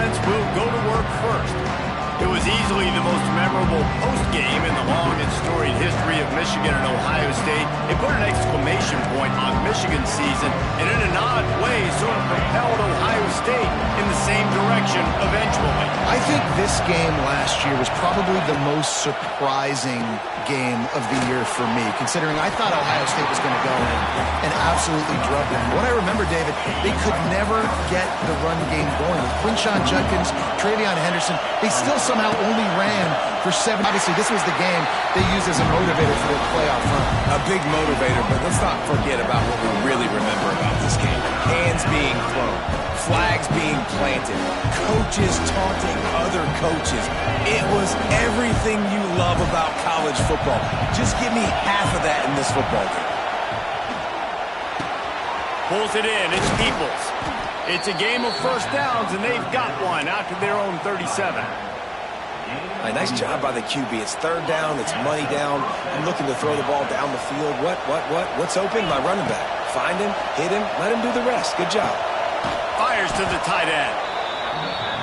offense will go to work first. It was easily the most memorable post-game in the long and storied history of Michigan and Ohio State. It put an exclamation point on Michigan's season, and in an odd way sort of propelled Ohio State in the same direction eventually. I think this game last year was probably the most surprising game of the year for me, considering I thought Ohio State was going to go in and absolutely drug them. What I remember, David, they could never get the run game going. With Ncaa Judkins, Travion Henderson, they still somehow only ran for 7. Obviously, this was the game they used as a motivator for their playoff run. A big motivator, but let's not forget about what we really remember about this game. Hands being thrown, flags being planted, coaches taunting other coaches. It was everything you love about college football. Just give me half of that in this football game. Pulls it in. It's Peoples. It's a game of first downs, and they've got one out to their own 37. Nice job by the QB. It's third down. It's money down. I'm looking to throw the ball down the field. What's open? My running back. Find him, hit him, let him do the rest. Good job. Fires to the tight end.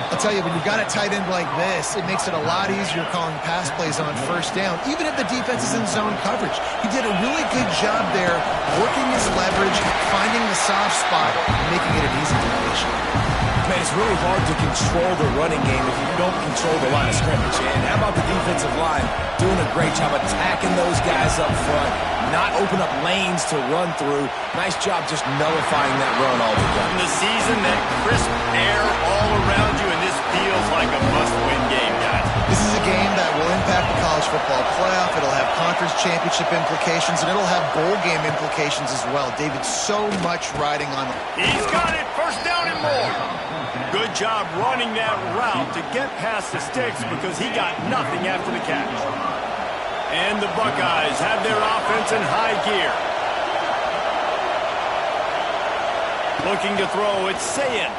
I'll tell you, when you've got a tight end like this, it makes it a lot easier calling pass plays on first down, even if the defense is in zone coverage. He did a really good job there, working his leverage, finding the soft spot, and making it an easy completion. Man, it's really hard to control the running game if you don't control the line of scrimmage. And how about the defensive line doing a great job attacking those guys up front, not open up lanes to run through. Nice job just nullifying that run altogether. In the season, that crisp air all around you, and this feels like a must-win game, guys. This is a game that will impact the college football playoff. It'll have conference championship implications, and it'll have bowl game implications as well. David, so much riding on it. He's got it. First down and more. Good job running that route to get past the sticks because he got nothing after the catch. And the Buckeyes have their offense in high gear. Looking to throw, it's Sayin.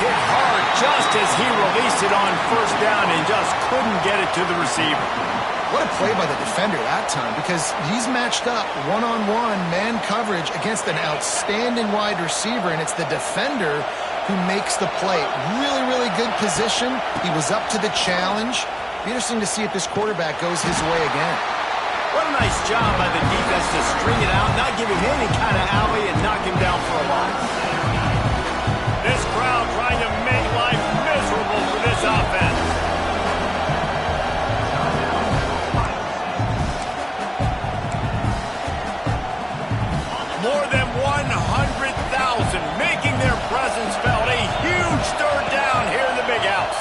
Hit hard just as he released it on first down and just couldn't get it to the receiver. What a play by the defender that time, because he's matched up one-on-one man coverage against an outstanding wide receiver, and it's the defender who makes the play. Really, really good position. He was up to the challenge. Be interesting to see if this quarterback goes his way again. What a nice job by the defense to string it out, not give him any kind of alley, and knock him down for a loss. This crowd trying to make life miserable for this offense. More than 100,000 making their presence felt. A huge third down here in the big house.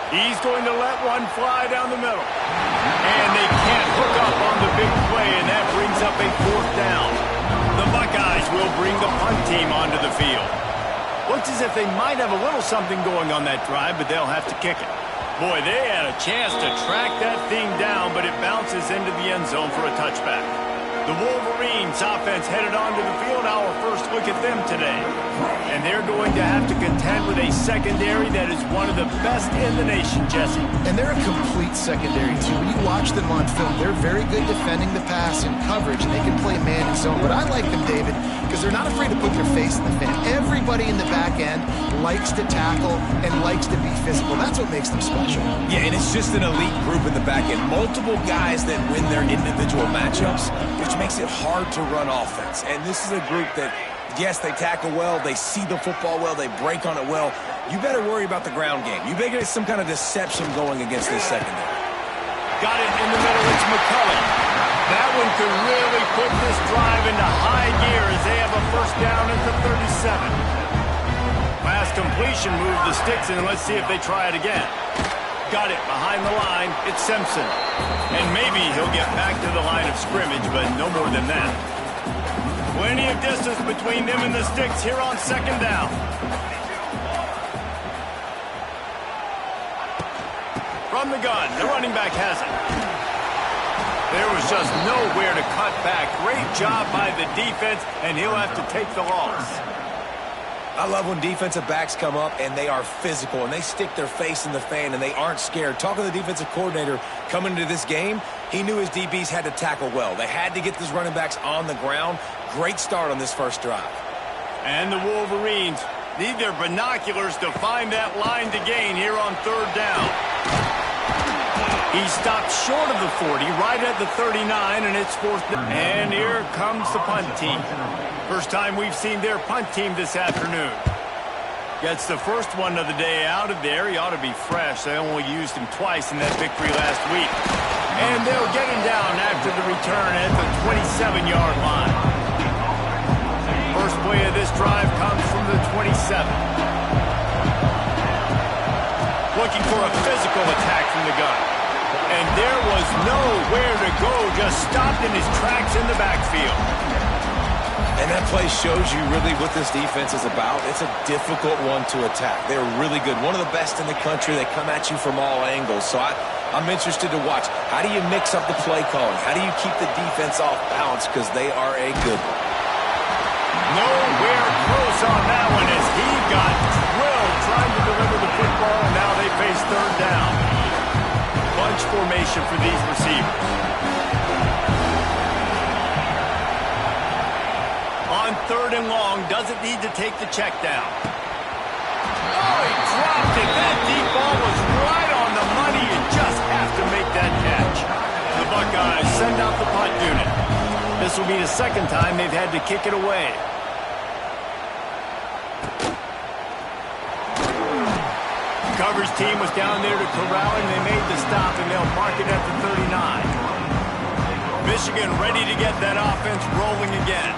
He's going to let one fly down the middle. And they can't hook up on the big play, and that brings up a fourth down. The Buckeyes will bring the punt team onto the field. Looks as if they might have a little something going on that drive, but they'll have to kick it. Boy, they had a chance to track that thing down, but it bounces into the end zone for a touchback. The Wolverines offense headed onto the field. Our first look at them today. And they're going to have to contend with a secondary that is one of the best in the nation, Jesse. And they're a complete secondary, too. When you watch them on film, they're very good defending the pass and coverage, and they can play man and zone. But I like them, David, because they're not afraid to put their face in the fan. Everybody in the back end likes to tackle and likes to be physical. That's what makes them special. Yeah, and it's just an elite group in the back end. Multiple guys that win their individual matchups, which makes it hard to run offense. And this is a group that, yes, they tackle well, they see the football well, they break on it well. You better worry about the ground game. You better get some kind of deception going against this secondary. Got it in the middle. It's McCulley. That one could really put this drive into high gear as they have a first down at the 37. Last completion moved the sticks in. Let's see if they try it again. Got it behind the line. It's Simpson. And maybe he'll get back to the line of scrimmage, but no more than that. Plenty of distance between them and the sticks here on second down. From the gun, the running back has it. There was just nowhere to cut back. Great job by the defense, and he'll have to take the loss. I love when defensive backs come up and they are physical and they stick their face in the fan and they aren't scared. Talking to the defensive coordinator coming into this game, he knew his DBs had to tackle well. They had to get these running backs on the ground. Great start on this first drive. And the Wolverines Need their binoculars to find that line to gain here on third down. He stopped short of the 40, right at the 39, and it's fourth down. And here comes the punt team. First time we've seen their punt team this afternoon. Gets the first one of the day out of there. He ought to be fresh. They only used him twice in that victory last week. And they'll get him down after the return at the 27-yard line. First play of this drive comes from the 27. Looking for a physical attack from the gun. And there was nowhere to go, just stopped in his tracks in the backfield. And that play shows you really what this defense is about. It's a difficult one to attack. They're really good. One of the best in the country. They come at you from all angles. So I'm interested to watch. How do you mix up the play calling? How do you keep the defense off balance? Because they are a good one. Nowhere close on that one as he got drilled trying to deliver the football, and now they face third down. Bunch formation for these receivers. On third and long, doesn't need to take the check down. Oh, he dropped it. That deep ball was right on the money. You just have to make that catch. The Buckeyes send out the punt unit. This will be the second time they've had to kick it away. Coverage team was down there to corral him. They made the stop, and they'll mark it at the 39. Michigan ready to get that offense rolling again.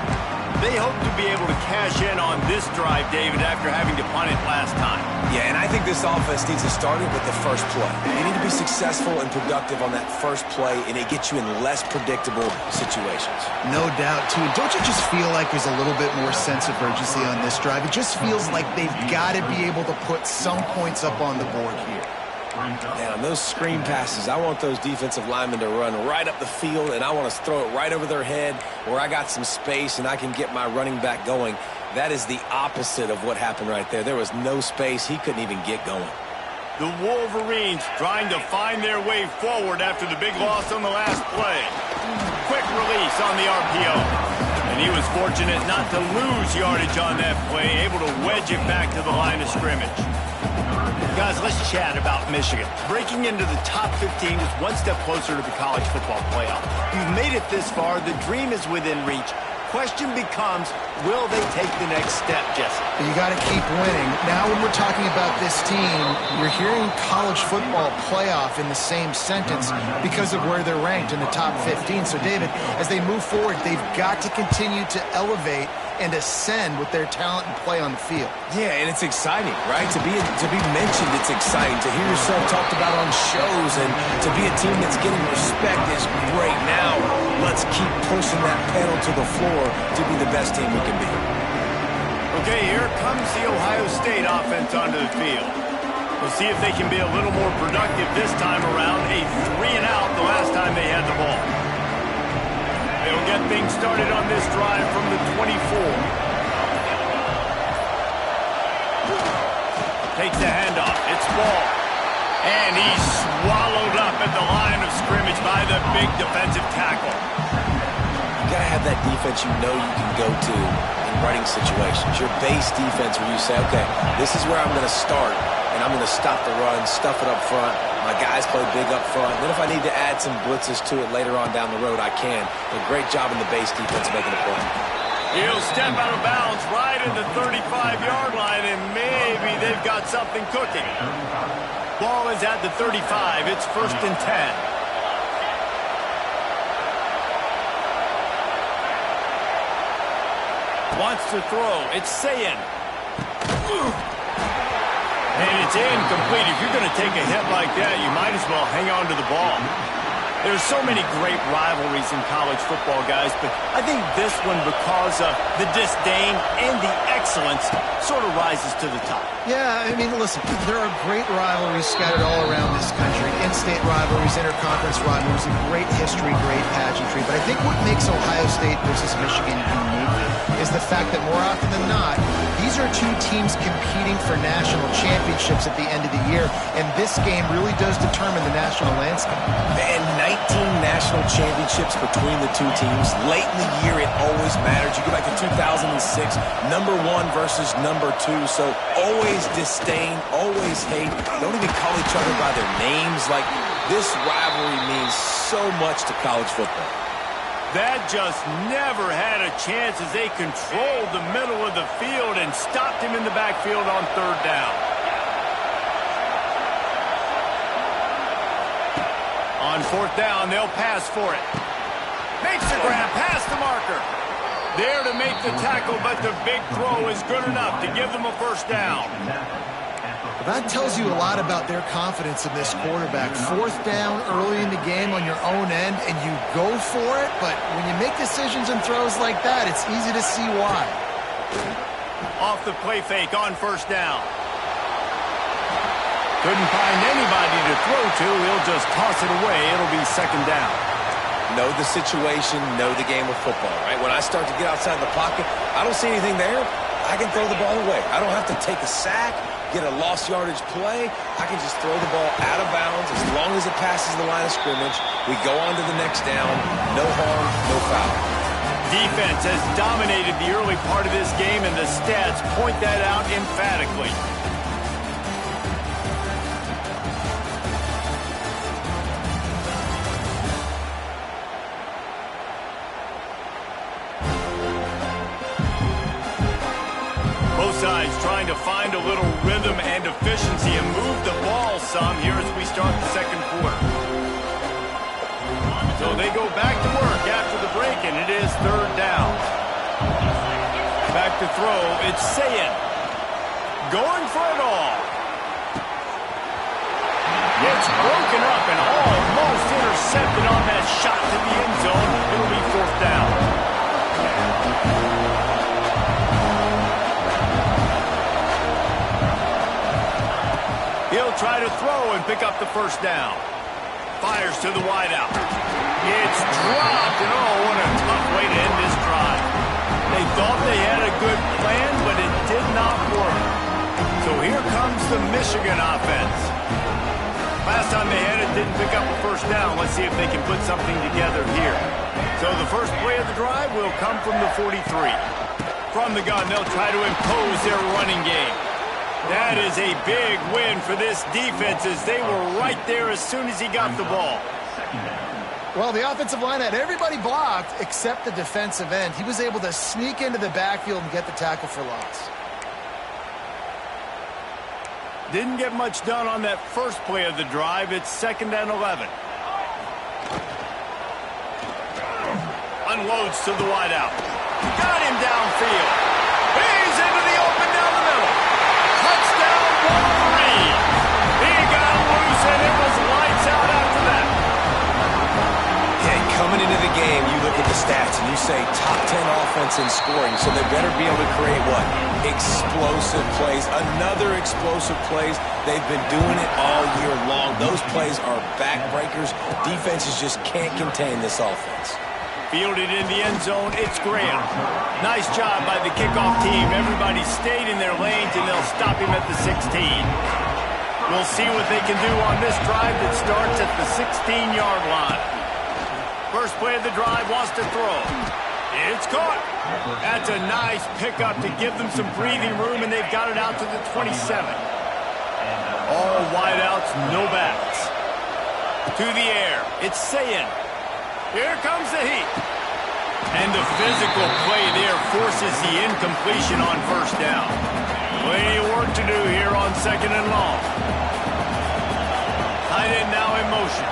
They hope to be able to cash in on this drive, David, after having to punt it last time. Yeah, and I think this offense needs to start it with the first play. You need to be successful and productive on that first play, and it gets you in less predictable situations. No doubt, too. Don't you just feel like there's a little bit more sense of urgency on this drive? It just feels like they've got to be able to put some points up on the board here. And on those screen passes, I want those defensive linemen to run right up the field, and I want to throw it right over their head where I got some space and I can get my running back going. That is the opposite of what happened right there. There was no space. He couldn't even get going. The Wolverines trying to find their way forward after the big loss on the last play. Quick release on the RPO. And he was fortunate not to lose yardage on that play, able to wedge it back to the line of scrimmage. Guys, let's chat about Michigan. Breaking into the top 15 is one step closer to the college football playoff. You've made it this far. The dream is within reach. Question becomes, will they take the next step, Jesse? You got to keep winning. Now when we're talking about this team, you're hearing college football playoff in the same sentence because of where they're ranked in the top 15. So, David, as they move forward, they've got to continue to elevate and ascend with their talent and play on the field. Yeah, and it's exciting, right? To be mentioned, it's exciting. To hear yourself talked about on shows and to be a team that's getting respect is great. Now, let's keep pushing that pedal to the floor to be the best team we can be. Okay, here comes the Ohio State offense onto the field. We'll see if they can be a little more productive this time around. A 3-and-out the last time they had the ball. They'll get things started on this drive from the 24. Takes the handoff. It's ball. And he's swallowed up at the line of scrimmage by the big defensive tackle. You got to have that defense you know you can go to in running situations. Your base defense where you say, okay, this is where I'm going to start, and I'm going to stop the run, stuff it up front. My guys play big up front. Then if I need to add some blitzes to it later on down the road, I can. A great job in the base defense making a play. He'll step out of bounds right at the 35-yard line, and maybe they've got something cooking. Ball is at the 35. It's 1st and 10. Wants to throw. It's Sayin. And it's incomplete. If you're going to take a hit like that, you might as well hang on to the ball. There's so many great rivalries in college football, guys, but I think this one, because of the disdain and the excellence, sort of rises to the top. Yeah, I mean, listen, there are great rivalries scattered all around this country. In-state rivalries, interconference rivalries, and great history, great pageantry. But I think what makes Ohio State versus Michigan unique is the fact that more often than not, these these are two teams competing for national championships at the end of the year, and this game really does determine the national landscape. And 19 national championships between the two teams. Late in the year, it always matters. You go back to 2006, number 1 versus number 2. So always disdain, always hate. Don't even call each other by their names. Like, this rivalry means so much to college football. That just never had a chance as they controlled the middle of the field and stopped him in the backfield on 3rd down. On 4th down, they'll pass for it. Makes the grab, past the marker. There to make the tackle, but the big throw is good enough to give them a 1st down. That tells you a lot about their confidence in this quarterback. 4th down early in the game on your own end, and you go for it, but when you make decisions and throws like that, it's easy to see why. Off the play fake on 1st down. Couldn't find anybody to throw to. He'll just toss it away. It'll be 2nd down. Know the situation, know the game of football, right? When I start to get outside the pocket, I don't see anything there. I can throw the ball away. I don't have to take a sack, get a lost yardage play. I can just throw the ball out of bounds as long as it passes the line of scrimmage. We go on to the next down. No harm, no foul. Defense has dominated the early part of this game, and the stats point that out emphatically. Both sides trying to find a little rhythm and efficiency and move the ball some here as we start the 2nd quarter. So they go back to work after the break, and it is 3rd down. Back to throw, it's Ncaa26. Going for it all. It's broken up and almost intercepted on that shot to the end zone. It'll be 4th down. He'll try to throw and pick up the 1st down. Fires to the wideout. It's dropped, and oh, what a tough way to end this drive. They thought they had a good plan, but it did not work. So here comes the Michigan offense. Last time they had it, didn't pick up a 1st down. Let's see if they can put something together here. So the first play of the drive will come from the 43. From the gun, they'll try to impose their running game. That is a big win for this defense as they were right there as soon as he got the ball. Well, the offensive line had everybody blocked except the defensive end. He was able to sneak into the backfield and get the tackle for loss. Didn't get much done on that first play of the drive. It's 2nd and 11. Unloads to the wideout. Got him downfield. He's into the open down the middle. Touchdown, Wolverine. He got loose, and it was lights out after that. Yeah, coming into the game, you look at the stats, and you say top 10 offense in scoring, so they better be able to create what? Explosive plays. Another explosive plays. They've been doing it all year long. Those plays are backbreakers. Defenses just can't contain this offense. Fielded in the end zone, it's Graham. Nice job by the kickoff team. Everybody stayed in their lanes, and they'll stop him at the 16. We'll see what they can do on this drive that starts at the 16-yard line. First play of the drive, wants to throw. It's caught. That's a nice pickup to give them some breathing room, and they've got it out to the 27. All wideouts, no backs. To the air, it's Ncaa26. Here comes the heat. And the physical play there forces the incompletion on 1st down. Plenty of work to do here on 2nd and long. Tight end now in motion.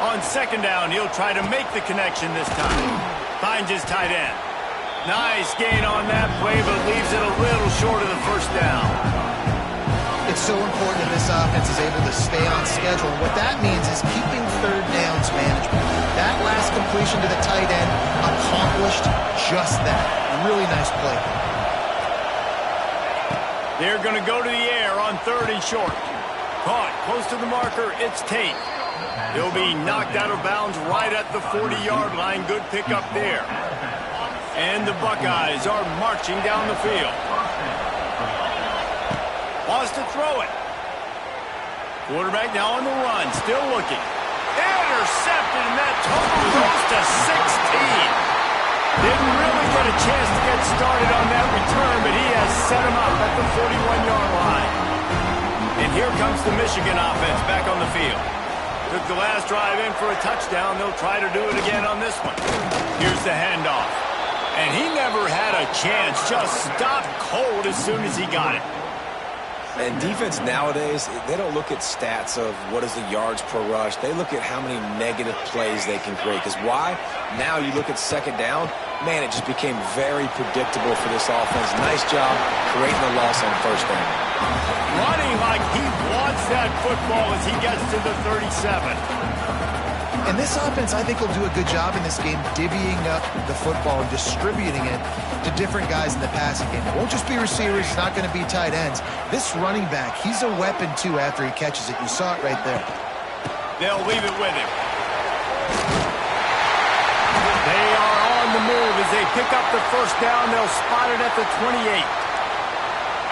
On 2nd down, he'll try to make the connection this time. Finds his tight end. Nice gain on that play, but leaves it a little short of the 1st down. It's so important that this offense is able to stay on schedule. What that means is keeping 3rd downs manageable. That last completion to the tight end accomplished just that. Really nice play. They're going to go to the air on 3rd and short. Caught close to the marker. It's Tate. He'll be knocked out of bounds right at the 40-yard line. Good pickup there. And the Buckeyes are marching down the field. Wants to throw it. Quarterback now on the run, still looking. Intercepted, and that total goes to 16. Didn't really get a chance to get started on that return, but he has set him up at the 41-yard line. And here comes the Michigan offense back on the field. Took the last drive in for a touchdown. They'll try to do it again on this one. Here's the handoff. And he never had a chance. Just stopped cold as soon as he got it. And defense nowadays, they don't look at stats of what is the yards per rush. They look at how many negative plays they can create. Because why? Now you look at second down, man, it just became very predictable for this offense. Nice job creating the loss on first down. Running like he wants that football as he gets to the 37. And this offense, I think, will do a good job in this game divvying up the football and distributing it to different guys in the passing game. It won't just be receivers. It's not going to be tight ends. This running back, he's a weapon, too, after he catches it. You saw it right there. They'll leave it with him. They are on the move as they pick up the first down. They'll spot it at the 28.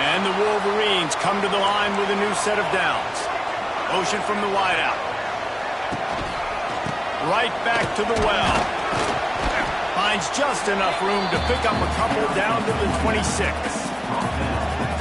And the Wolverines come to the line with a new set of downs. Motion from the wideout. Right back to the well. Finds just enough room to pick up a couple down to the 26.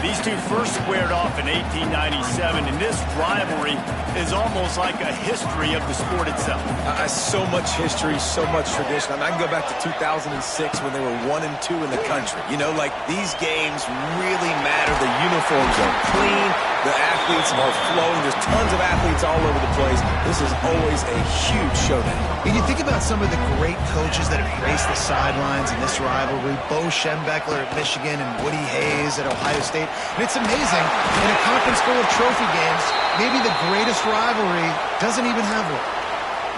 These two first squared off in 1897, and this rivalry is almost like a history of the sport itself. So much history, so much tradition. I mean, I can go back to 2006 when they were 1 and 2 in the country. You know, like, these games really matter. The uniforms are clean. The athletes are flowing. There's tons of athletes all over the place. This is always a huge showdown. And you think about some of the great coaches that have graced the sidelines in this rivalry. Bo Schembechler at Michigan and Woody Hayes at Ohio State. And it's amazing, in a conference full of trophy games, maybe the greatest rivalry doesn't even have one.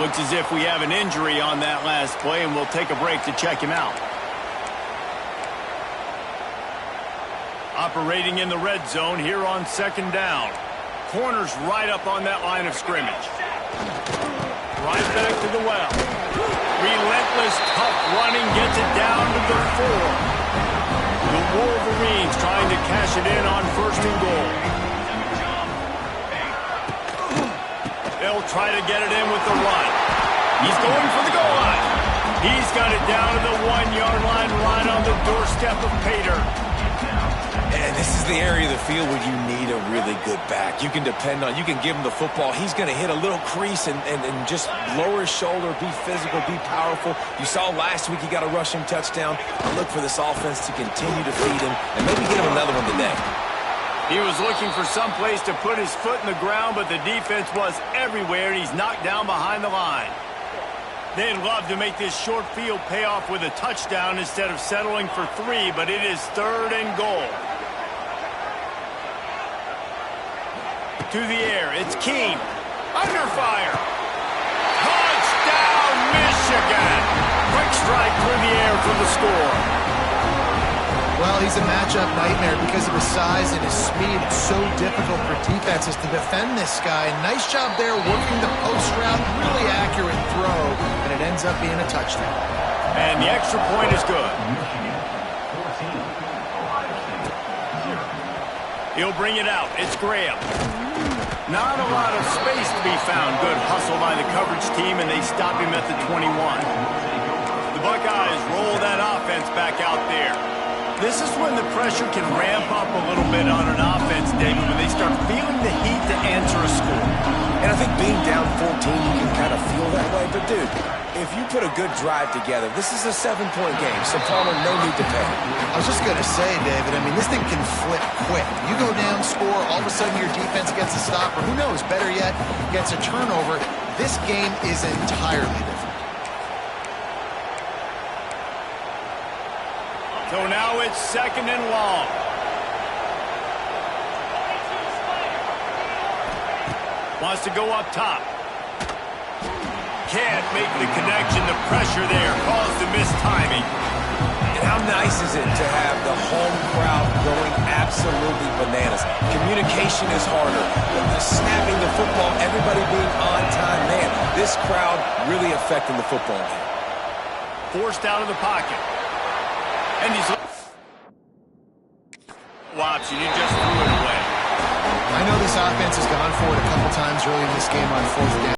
Looks as if we have an injury on that last play, and we'll take a break to check him out. Operating in the red zone here on second down. Corners right up on that line of scrimmage. Right back to the well. Relentless, tough running gets it down to the 4. The Wolverines trying to cash it in on first and goal. They'll try to get it in with the run. He's going for the goal line. He's got it down to the 1-yard line, right on the doorstep of Pater. And this is the area of the field where you need a really good back. You can depend on, you can give him the football. He's going to hit a little crease and just lower his shoulder, be physical, be powerful. You saw last week he got a rushing touchdown. I look for this offense to continue to feed him and maybe get him another one today. He was looking for some place to put his foot in the ground, but the defense was everywhere, and he's knocked down behind the line. They'd love to make this short field pay off with a touchdown instead of settling for 3, but it is third and goal. To the air, it's Keene. Under fire. Touchdown, Michigan. Quick strike through the air for the score. Well, he's a matchup nightmare because of his size and his speed. It's so difficult for defenses to defend this guy. Nice job there working the post route. Really accurate throw, and it ends up being a touchdown. And the extra point is good. He'll bring it out. It's Graham. Not a lot of space to be found. Good hustle by the coverage team, and they stop him at the 21. The Buckeyes roll that offense back out there. This is when the pressure can ramp up a little bit on an offense, David, when they start feeling the heat to answer a score. And I think being down 14, you can kind of feel that way. But, dude, if you put a good drive together, this is a 7-point game, so Palmer, no need to panic. I was just going to say, David, I mean, this thing can flip quick. You go down, score, all of a sudden your defense gets a stop, or who knows, better yet, gets a turnover. This game is entirely different. So now it's second and long. Wants to go up top. Can't make the connection. The pressure there caused the missed timing. And how nice is it to have the home crowd going absolutely bananas? Communication is harder. The snapping the football, everybody being on time. Man, this crowd really affecting the football game. Forced out of the pocket. And he's watching. He just threw it away. I know this offense has gone for it a couple times early in this game on 4th down.